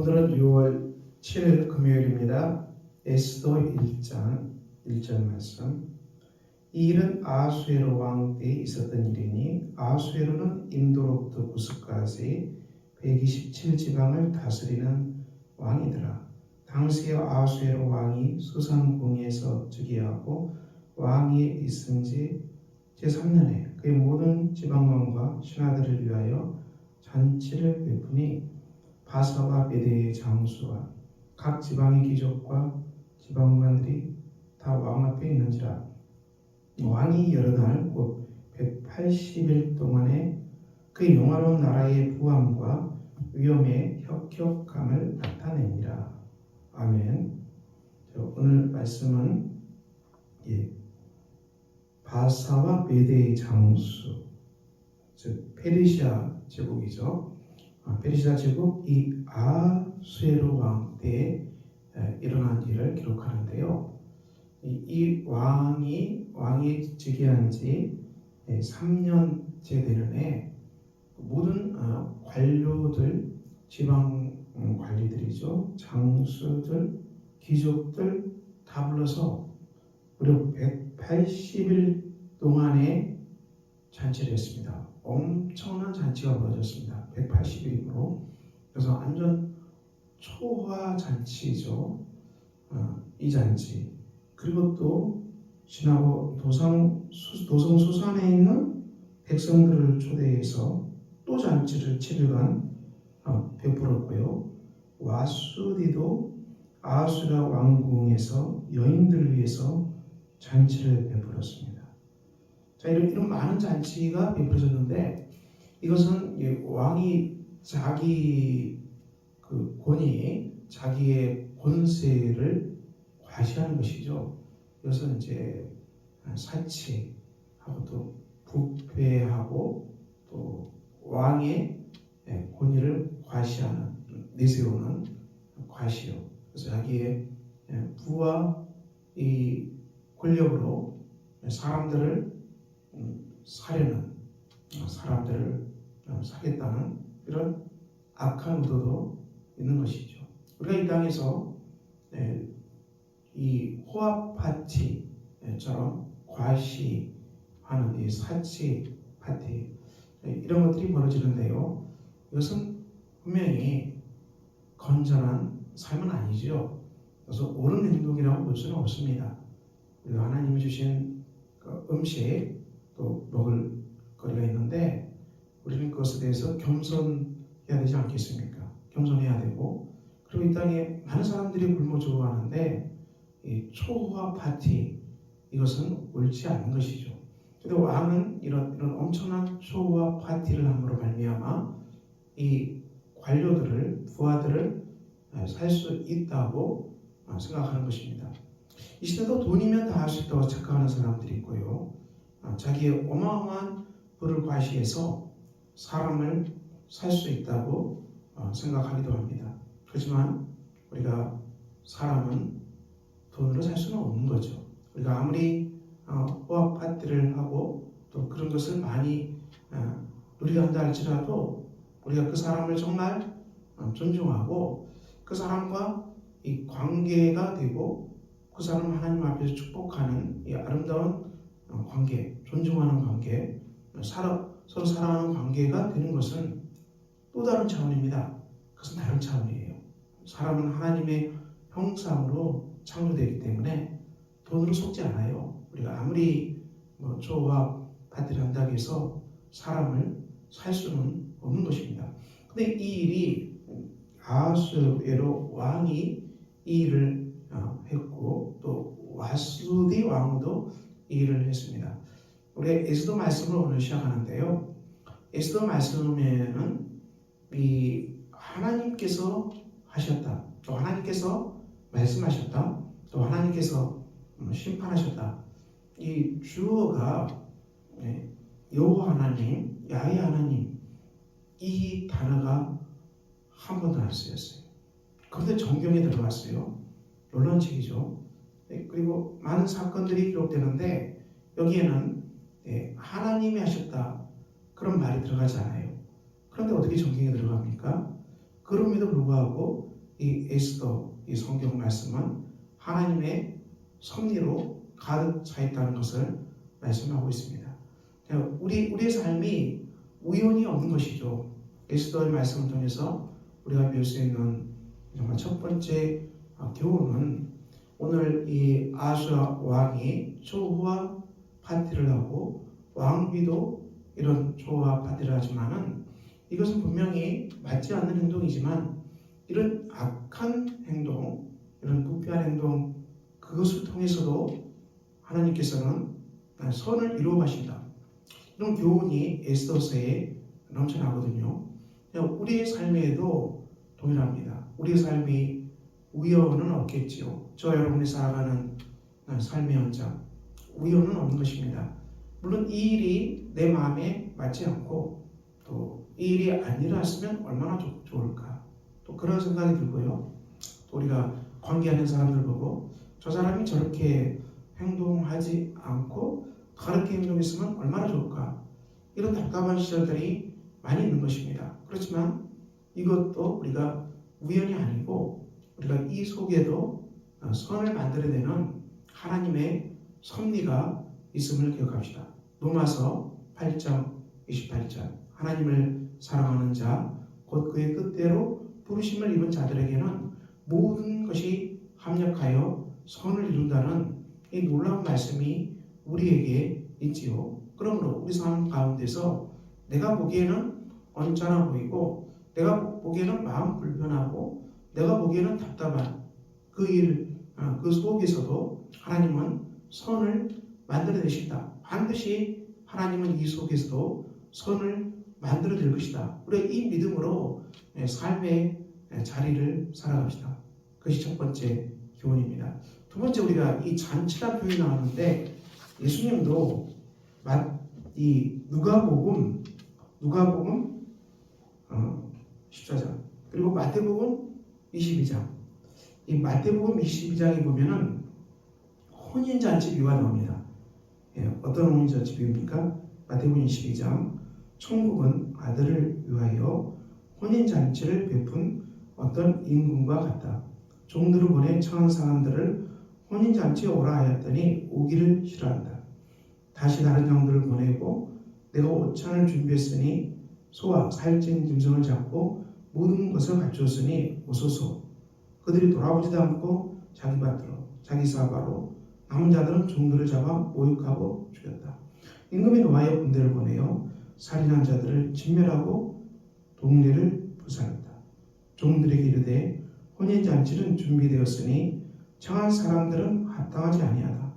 오늘은 6월 7일 금요일입니다. 에스더 1장 1절 말씀. 이 일은 아하수에로 왕 때에 있었던 일이니 아하수에로는 인도로부터 구스까지 127지방을 다스리는 왕이더라. 당시에 아하수에로 왕이 수산궁에서 즉위하고 왕위에 있은 지 제3년에 그의 모든 지방왕과 신하들을 위하여 잔치를 베푸니 바사와 메대의 장수와 각 지방의 귀족과 지방관들이 다 왕 앞에 있는지라. 왕이 여러 날 곧 180일 동안에 그 영화로운 나라의 부함과 위엄의 혁혁함을 나타내니라. 아멘. 오늘 말씀은 바사와 메대의 장수, 즉 페르시아 제국이죠. 페르시아 제국 이 아하수에로 왕 때에 일어난 일을 기록하는데요. 이 왕이 즉위한 지 3년째 되는 모든 관료들, 지방 관리들이죠, 장수들, 귀족들 다 불러서 무려 180일 동안의 잔치를 했습니다. 엄청난 잔치가 벌어졌습니다. 180일이므로. 그래서 완전 초화 잔치죠. 이 잔치. 그리고 또 지나고 도성 수산에 있는 백성들을 초대해서 또 잔치를 7일간 베풀었고요. 와수디도 아하수라 왕궁에서 여인들을 위해서 잔치를 베풀었습니다. 자, 이런 많은 잔치가 베풀어졌는데 이것은 왕이 자기 권위, 자기의 권세를 과시하는 것이죠. 이것은 이제 사치하고 또 부패하고 또 왕의 권위를 과시하는, 내세우는 과시요. 그래서 자기의 부와 이 권력으로 사람들을 사려는, 사람들을 사겠다는 이런 악한 의도도 있는 것이죠. 우리가 이 땅에서 이 호합 파티처럼 과시하는 이 사치 파티, 이런 것들이 벌어지는데요. 이것은 분명히 건전한 삶은 아니죠. 그래서 옳은 행동이라고 볼 수는 없습니다. 우리가 하나님이 주신 음식, 또 먹을 거리가 있는데 우리는 그것에 대해서 겸손해야 되지 않겠습니까? 겸손해야 되고, 그리고 이 땅에 많은 사람들이 굶어 죽어가는데 이 초호화 파티, 이것은 옳지 않은 것이죠. 그런데 왕은 이런 엄청난 초호화 파티를 함으로 말미암아 이 관료들을, 부하들을 살 수 있다고 생각하는 것입니다. 이 시대도 돈이면 다 할 수 있다고 착각하는 사람들이 있고요. 자기의 어마어마한 부를 과시해서 사람을 살 수 있다고 생각하기도 합니다. 하지만 우리가 사람은 돈으로 살 수는 없는 거죠. 우리가 아무리 호합 파티를 하고 또 그런 것을 많이 누리게 한다 할지라도 우리가 그 사람을 정말 존중하고 그 사람과 이 관계가 되고 그 사람을 하나님 앞에서 축복하는 이 아름다운 관계, 존중하는 관계, 서로 사랑하는 관계가 되는 것은 또 다른 차원입니다. 그것은 다른 차원이에요. 사람은 하나님의 형상으로 창조되기 때문에 돈으로 속지 않아요. 우리가 아무리 조와 파티를 한다고 해서 사람을 살 수는 없는 것입니다. 근데 이 일이 아하수에로 왕이 이 일을 했고 또 와수디 왕도 이 일을 했습니다. 우리가 에스더 말씀을 오늘 시작하는데요. 에스더 말씀에는 이 하나님께서 하셨다, 또 하나님께서 말씀하셨다, 또 하나님께서 심판하셨다, 이 주어가 여호와 하나님, 야훼 하나님, 이 단어가 한 번도 안 쓰였어요. 그런데 정경에 들어갔어요. 놀라운 책이죠. 그리고 많은 사건들이 기록되는데 여기에는 하나님이 하셨다, 그런 말이 들어가지 않아요. 그런데 어떻게 정경에 들어갑니까? 그럼에도 불구하고 이 에스더 이 성경 말씀은 하나님의 섭리로 가득 차 있다는 것을 말씀하고 있습니다. 우리의 삶이 우연이 없는 것이죠. 에스더의 말씀을 통해서 우리가 배울 수 있는 정말 첫 번째 교훈은 오늘 이 아수아 왕이 초호화 파티를 하고 왕비도 이런 초호화 파티를 하지만은 이것은 분명히 맞지 않는 행동이지만 이런 악한 행동, 이런 부패한 행동 그것을 통해서도 하나님께서는 선을 이루어 가신다. 이런 교훈이 에스더서에 넘쳐나거든요. 우리의 삶에도 동일합니다. 우리의 삶이 우연은 없겠지요. 저 여러분이 살아가는 삶의 현장 우연은 없는 것입니다. 물론 이 일이 내 마음에 맞지 않고 또 이 일이 안 일어났으면 얼마나 좋을까 또 그런 생각이 들고요. 또 우리가 관계하는 사람들 보고 저 사람이 저렇게 행동하지 않고 다르게 행동했으면 얼마나 좋을까 이런 답답한 시절들이 많이 있는 것입니다. 그렇지만 이것도 우리가 우연이 아니고 우리가 이 속에도 선을 만들어내는 하나님의 섭리가 있음을 기억합시다. 로마서 8장 28절 하나님을 사랑하는 자 곧 그의 뜻대로 부르심을 입은 자들에게는 모든 것이 합력하여 선을 이룬다는 이 놀라운 말씀이 우리에게 있지요. 그러므로 우리 삶 가운데서 내가 보기에는 언짢아 보이고 내가 보기에는 마음 불편하고 내가 보기에는 답답한 그 일, 그 속에서도 하나님은 선을 만들어내신다. 반드시 하나님은 이 속에서도 선을 만들어낼 것이다. 우리가 이 믿음으로 삶의 자리를 살아갑시다. 그것이 첫 번째 교훈입니다. 두 번째 우리가 이 잔치란 표현이 나오는데 예수님도 이 누가복음 14장 그리고 마태복음 22장 이 마태복음 22장에 보면은 혼인잔치 비유가 나옵니다. 어떤 혼인잔치 비유입니까? 마태복음 22장 천국은 아들을 위하여 혼인잔치를 베푼 어떤 임금과 같다. 종들을 보내 청한 사람들을 혼인잔치에 오라 하였더니 오기를 싫어한다. 다시 다른 종들을 보내고 내가 오찬을 준비했으니 소와 살찐 짐승을 잡고 모든 것을 갖추었으니 오소서. 그들이 돌아보지도 않고 자기 밭으로 자기 사바로 남은 자들은 종들을 잡아 모욕하고 죽였다. 임금이 노아의 군대를 보내어 살인한 자들을 진멸하고 동네를 부살했다. 종들에게 이르되 혼인잔치는 준비되었으니 청한 사람들은 합당하지 아니하다.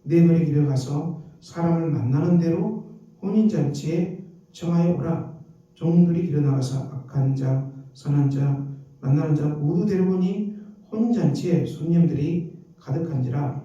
네거리 길에 가서 사람을 만나는 대로 혼인잔치에 청하여 오라. 종들이 길에 나가서 악한 자, 선한 자, 만나는 자 모두 데려오니 혼인잔치에 손님들이 가득한지라.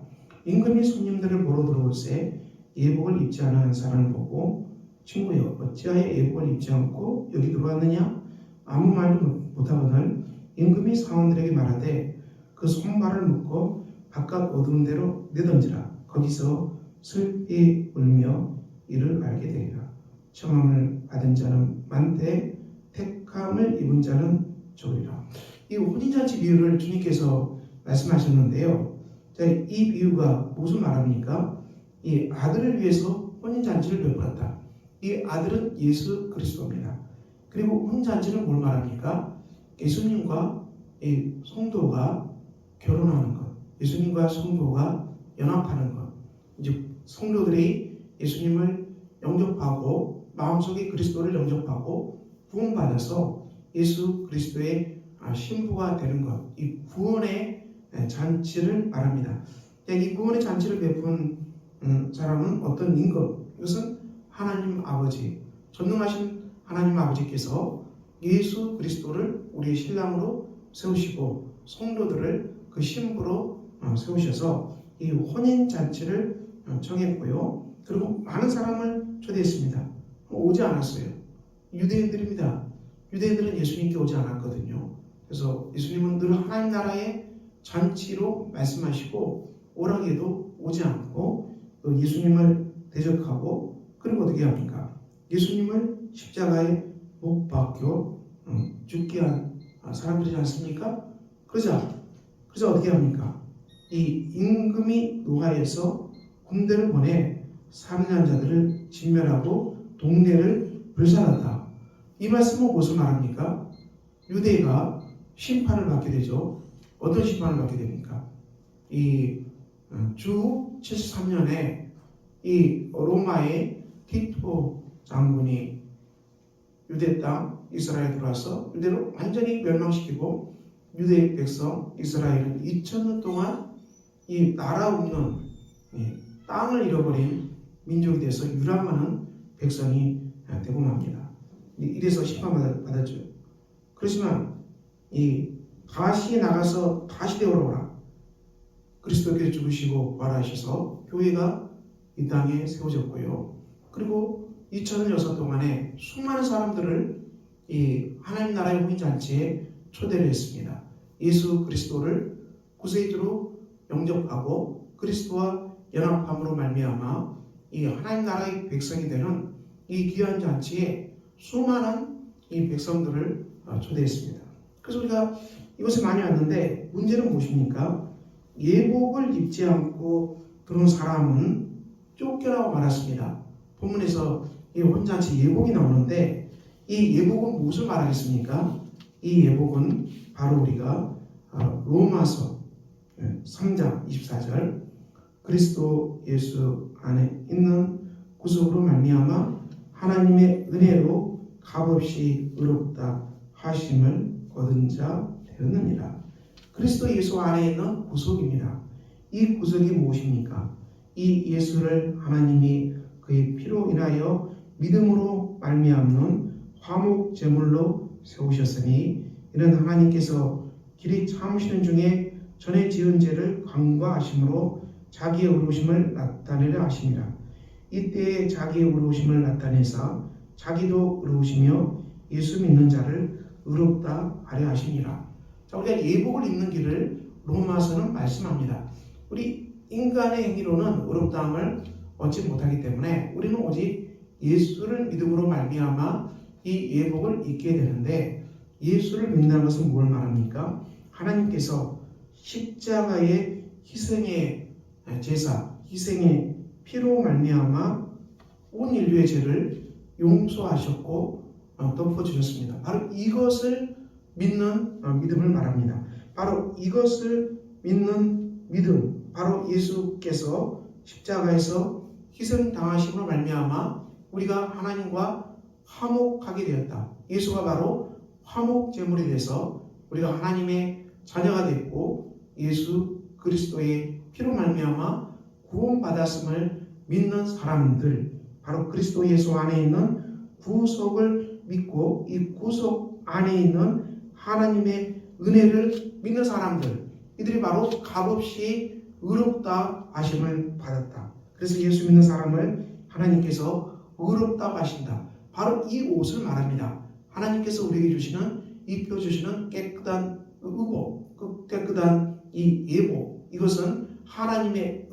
임금이 손님들을 보러 들어올새 예복을 입지 않은 사람을 보고 친구여 어찌하여 예복을 입지 않고 여기 들어왔느냐? 아무 말도 못하거늘 임금이 사원들에게 말하되 그 손발을 묶어 바깥 어두운 데로 내던지라. 거기서 슬피 울며 이를 알게 되리라. 청함을 받은 자는 많되 택함을 입은 자는 적으리라. 이 혼인잔치 비유를 주님께서 말씀하셨는데요. 이 비유가 무슨 말합니까? 이 아들을 위해서 혼인잔치를 베풀었다. 이 아들은 예수 그리스도입니다. 그리고 혼인잔치는 뭘 말합니까? 예수님과 이 성도가 결혼하는 것, 예수님과 성도가 연합하는 것. 이제 성도들이 예수님을 영접하고 마음속에 그리스도를 영접하고 구원받아서 예수 그리스도의 신부가 되는 것, 이 구원의 잔치를 말합니다. 이 구원의 잔치를 베푼 사람은 어떤 임금? 이것은 하나님 아버지, 전능하신 하나님 아버지께서 예수 그리스도를 우리의 신랑으로 세우시고 성도들을 그 신부로 세우셔서 이 혼인 잔치를 정했고요. 그리고 많은 사람을 초대했습니다. 오지 않았어요. 유대인들입니다. 유대인들은 예수님께 오지 않았거든요. 그래서 예수님은 늘 하나님 나라의 잔치로 말씀하시고 오라기에도 오지 않고 또 예수님을 대적하고 그리고 어떻게 합니까? 예수님을 십자가에 못 박혀 죽게 한 사람들이지 않습니까? 그래서 어떻게 합니까? 이 임금이 노가에서 군대를 보내 살인한 자들을 진멸하고 동네를 불살랐다. 이 말씀은 무엇을 말합니까? 유대가 심판을 받게 되죠. 어떤 심판을 받게 됩니까? 이 주 73년에 이 로마의 티토 장군이 유대 땅 이스라엘에 들어와서 유대를 완전히 멸망시키고 유대 백성 이스라엘은 2000년 동안 이 나라 없는 땅을 잃어버린 민족이 돼서 유랑하는 백성이 되고 맙니다. 이래서 심판받았죠. 그렇지만 이 다시 나가서 다시 되돌아오라. 그리스도께서 죽으시고 부활하셔서 교회가 이 땅에 세워졌고요. 그리고 2000년 역사 동안에 수많은 사람들을 이 하나님 나라의 혼인잔치에 초대를 했습니다. 예수 그리스도를 구세주로 영접하고 그리스도와 연합함으로 말미암아 이 하나님 나라의 백성이 되는 이 귀한 잔치에 수많은 이 백성들을 초대했습니다. 그래서 우리가 이곳에 많이 왔는데 문제는 무엇입니까? 예복을 입지 않고 들어온 사람은 쫓겨나고 말았습니다. 본문에서 이 혼잔치 예복이 나오는데 이 예복은 무엇을 말하겠습니까? 이 예복은 바로 우리가 로마서 3장 24절 그리스도 예수 안에 있는 구속으로 말미암아 하나님의 은혜로 값없이 의롭다 하심을 얻은 자 되었느니라. 그리스도 예수 안에 있는 구속입니다. 이 구속이 무엇입니까? 이 예수를 하나님이 그의 피로 인하여 믿음으로 말미암는 화목 제물로 세우셨으니 이는 하나님께서 길이 참으시는 중에 전에 지은 죄를 간과하심으로 자기의 의로우심을 나타내려 하심이라. 이때에 자기의 의로우심을 나타내사 자기도 의로우시며 예수 믿는 자를 의롭다 하려 하심이라. 자, 우리가 예복을 입는 길을 로마서는 말씀합니다. 우리 인간의 행위로는 의롭다함을 얻지 못하기 때문에 우리는 오직 예수를 믿음으로 말미암아 이 예복을 입게 되는데 예수를 믿는다는 것은 뭘 말합니까? 하나님께서 십자가의 희생의 제사, 희생의 피로 말미암아 온 인류의 죄를 용서하셨고 덮어주셨습니다. 바로 이것을 믿는 믿음을 말합니다. 바로 이것을 믿는 믿음, 바로 예수께서 십자가에서 희생당하심으로 말미암아 우리가 하나님과 화목하게 되었다. 예수가 바로 화목 제물이 돼서 우리가 하나님의 자녀가 됐고 예수 그리스도의 피로 말미암아 구원받았음을 믿는 사람들, 바로 그리스도 예수 안에 있는 구속을 믿고 이 구속 안에 있는 하나님의 은혜를 믿는 사람들, 이들이 바로 값없이 의롭다 하심을 받았다. 그래서 예수 믿는 사람을 하나님께서 의롭다 하신다. 바로 이 옷을 말합니다. 하나님께서 우리에게 주시는 입혀주시는 깨끗한 의복, 그 깨끗한 이 예복, 이것은 하나님의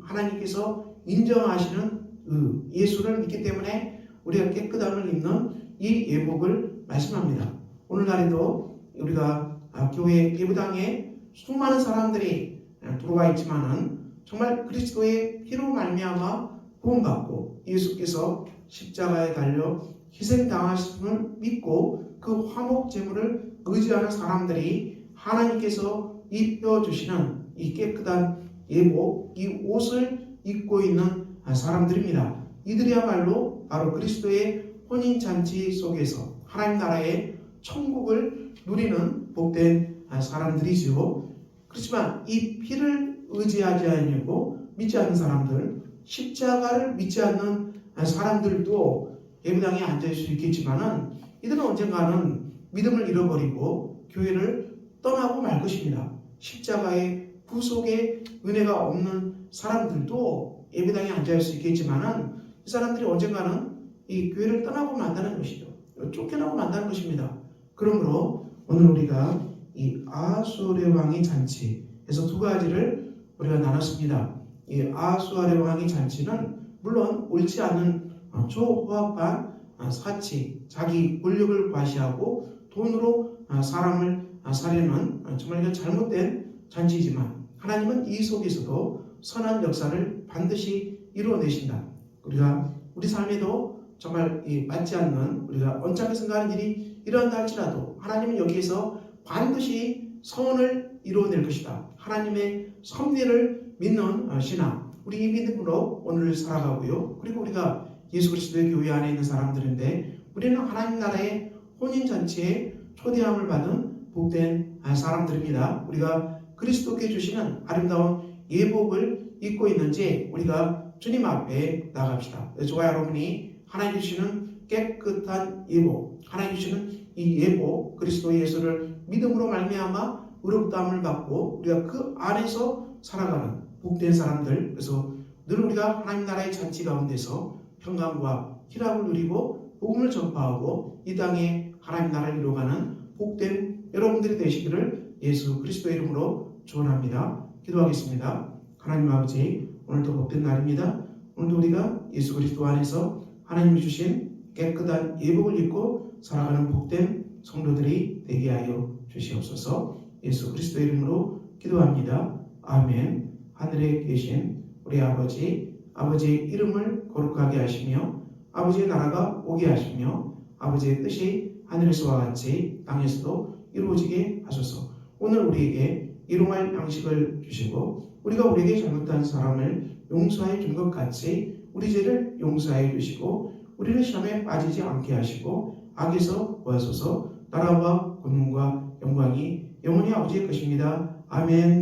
하나님께서 인정하시는 예수를 믿기 때문에 우리가 깨끗함을 입는 이 예복을 말씀합니다. 오늘날에도 우리가 교회 예배당에 수많은 사람들이 들어와 있지만은 정말 그리스도의 피로 말미암아 구원받고 예수께서 십자가에 달려 희생당하심을 믿고 그 화목 제물을 의지하는 사람들이 하나님께서 입혀주시는 이 깨끗한 예복, 이 옷을 입고 있는 사람들입니다. 이들이야말로 바로 그리스도의 혼인잔치 속에서 하나님 나라의 천국을 누리는 복된 사람들이지요. 그렇지만 이 피를 의지하지 않고 믿지 않는 사람들, 십자가를 믿지 않는 사람들도 예배당에 앉아있을 수 있겠지만은 이들은 언젠가는 믿음을 잃어버리고 교회를 떠나고 말 것입니다. 십자가의 구속의 은혜가 없는 사람들도 예배당에 앉아있을 수 있겠지만은 이 사람들이 언젠가는 이 교회를 떠나고 만다는 것이죠. 쫓겨나고 만다는 것입니다. 그러므로 오늘 우리가 이 아하수아의 왕의 잔치에서 두 가지를 우리가 나눴습니다. 이 아하수아의 왕의 잔치는 물론 옳지 않은 초호합한 사치, 자기 권력을 과시하고 돈으로 사람을 사례는 정말 이거 잘못된 잔치지만 하나님은 이 속에서도 선한 역사를 반드시 이루어내신다. 우리가 우리 삶에도 정말 맞지 않는 우리가 언짢게 생각하는 일이 일어난다 할지라도 하나님은 여기에서 반드시 선을 이루어낼 것이다. 하나님의 섭리를 믿는 신앙, 우리 이 믿음으로 오늘 살아가고요. 그리고 우리가 예수 그리스도의 교회 안에 있는 사람들인데 우리는 하나님 나라의 혼인잔치에 초대함을 받은 복된 사람들입니다. 우리가 그리스도께 주시는 아름다운 예복을 입고 있는지 우리가 주님 앞에 나갑시다. 저와 여러분이 하나님 주시는 깨끗한 예복, 하나님 주시는 이 예복 그리스도 예수를 믿음으로 말미암아 의롭다함을 받고 우리가 그 안에서 살아가는 복된 사람들, 그래서 늘 우리가 하나님 나라의 잔치 가운데서 평강과 희락을 누리고 복음을 전파하고 이 땅에 하나님 나라를 이루어가는 복된 여러분들이 되시기를 예수 그리스도의 이름으로 축원합니다. 기도하겠습니다. 하나님 아버지, 오늘도 복된 날입니다. 오늘도 우리가 예수 그리스도 안에서 하나님이 주신 깨끗한 예복을 입고 살아가는 복된 성도들이 되게 하여 주시옵소서. 예수 그리스도의 이름으로 기도합니다. 아멘. 하늘에 계신 우리 아버지, 아버지의 이름을 거룩하게 하시며 아버지의 나라가 오게 하시며 아버지의 뜻이 하늘에서와 같이 땅에서도 이루어지게 하소서. 오늘 우리에게 일용할 양식을 주시고 우리가 우리에게 잘못한 사람을 용서해 준 것 같이 우리 죄를 용서해 주시고 우리를 시험에 빠지지 않게 하시고 악에서 구하소서. 나라와 권능과 영광이 영원히 아버지의 것입니다. 아멘.